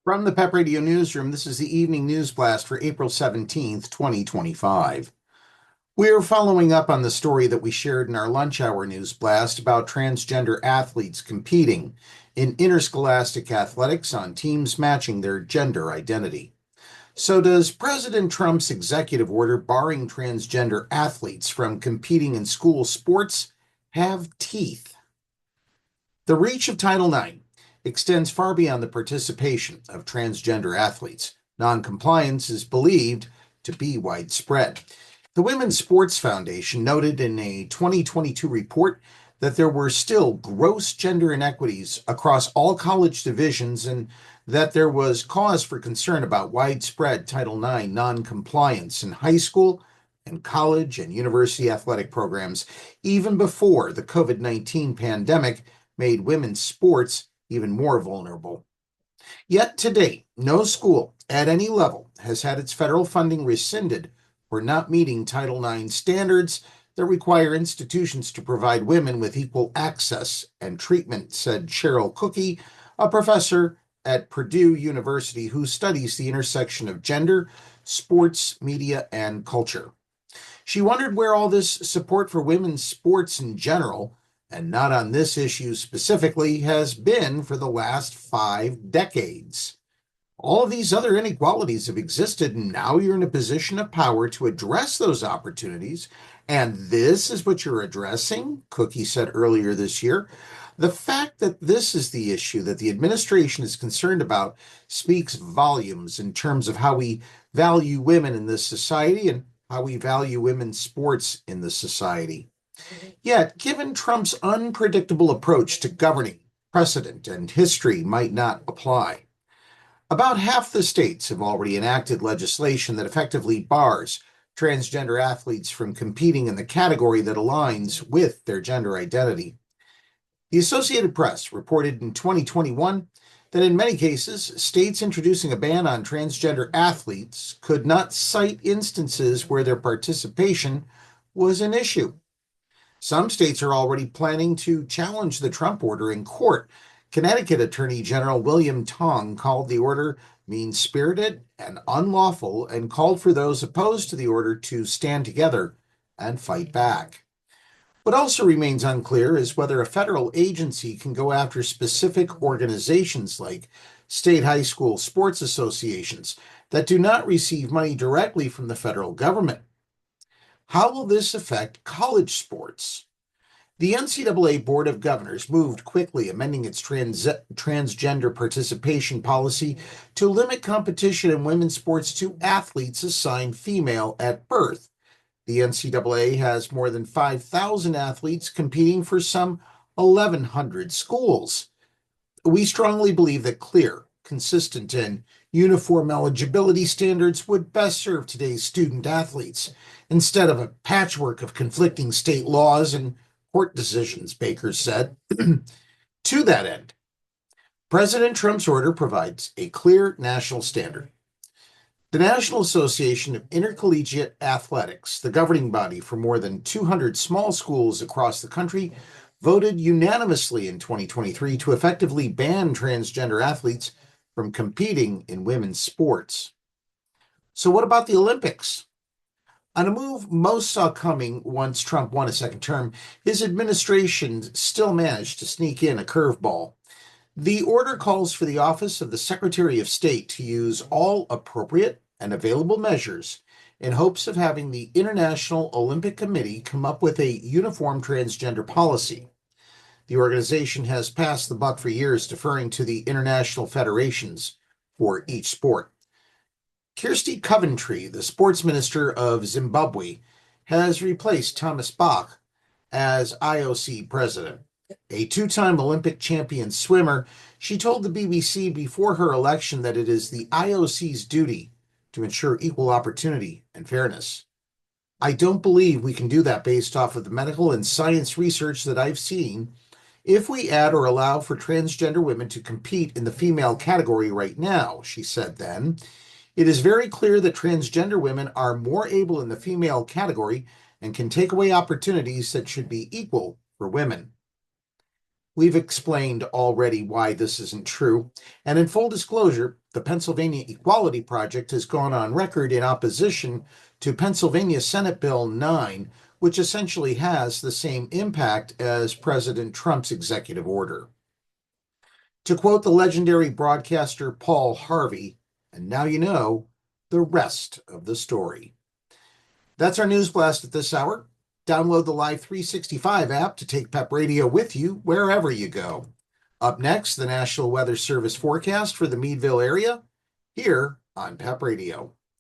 From the PEP Radio Newsroom, this is the evening news blast for April 17th, 2025. We're following up on the story that we shared in our lunch hour news blast about transgender athletes competing in interscholastic athletics on teams matching their gender identity. So does President Trump's executive order barring transgender athletes from competing in school sports have teeth? The reach of Title IX extends far beyond the participation of transgender athletes. Noncompliance is believed to be widespread. The Women's Sports Foundation noted in a 2022 report that there were still gross gender inequities across all college divisions and that there was cause for concern about widespread Title IX noncompliance in high school and college and university athletic programs, even before the COVID-19 pandemic made women's sports even more vulnerable. Yet to date, no school at any level has had its federal funding rescinded for not meeting Title IX standards that require institutions to provide women with equal access and treatment, said Cheryl Cookie, a professor at Purdue University who studies the intersection of gender, sports, media, and culture. She wondered where all this support for women's sports in general, and not on this issue specifically, has been for the last 5 decades. All of these other inequalities have existed, and now you're in a position of power to address those opportunities, and this is what you're addressing, Cookie said earlier this year. The fact that this is the issue that the administration is concerned about speaks volumes in terms of how we value women in this society and how we value women's sports in this society. Yet, given Trump's unpredictable approach to governing, precedent and history might not apply. About half the states have already enacted legislation that effectively bars transgender athletes from competing in the category that aligns with their gender identity. The Associated Press reported in 2021 that in many cases, states introducing a ban on transgender athletes could not cite instances where their participation was an issue. Some states are already planning to challenge the Trump order in court. Connecticut Attorney General William Tong called the order mean-spirited and unlawful and called for those opposed to the order to stand together and fight back. What also remains unclear is whether a federal agency can go after specific organizations like state high school sports associations that do not receive money directly from the federal government. How will this affect college sports? The NCAA Board of Governors moved quickly, amending its transgender participation policy to limit competition in women's sports to athletes assigned female at birth. The NCAA has more than 5,000 athletes competing for some 1,100 schools. We strongly believe that clear, consistent, and uniform eligibility standards would best serve today's student athletes instead of a patchwork of conflicting state laws and court decisions, Baker said. To that end, President Trump's order provides a clear national standard. The National Association of Intercollegiate Athletics, the governing body for more than 200 small schools across the country, voted unanimously in 2023 to effectively ban transgender athletes from competing in women's sports. So what about the Olympics? On a move most saw coming once Trump won a second term, his administration still managed to sneak in a curveball. The order calls for the Office of the Secretary of State to use all appropriate and available measures in hopes of having the International Olympic Committee come up with a uniform transgender policy. The organization has passed the buck for years, deferring to the international federations for each sport. Kirsty Coventry, the sports minister of Zimbabwe, has replaced Thomas Bach as IOC president. A 2-time Olympic champion swimmer, she told the BBC before her election that it is the IOC's duty to ensure equal opportunity and fairness. I don't believe we can do that based off of the medical and science research that I've seen. If we add or allow for transgender women to compete in the female category right now, she said then, it is very clear that transgender women are more able in the female category and can take away opportunities that should be equal for women. We've explained already why this isn't true, and in full disclosure, the Pennsylvania Equality Project has gone on record in opposition to Pennsylvania Senate Bill 9, which essentially has the same impact as President Trump's executive order. To quote the legendary broadcaster Paul Harvey, and now you know the rest of the story. That's our News Blast at this hour. Download the Live 365 app to take PEP Radio with you wherever you go. Up next, the National Weather Service forecast for the Meadville area here on PEP Radio.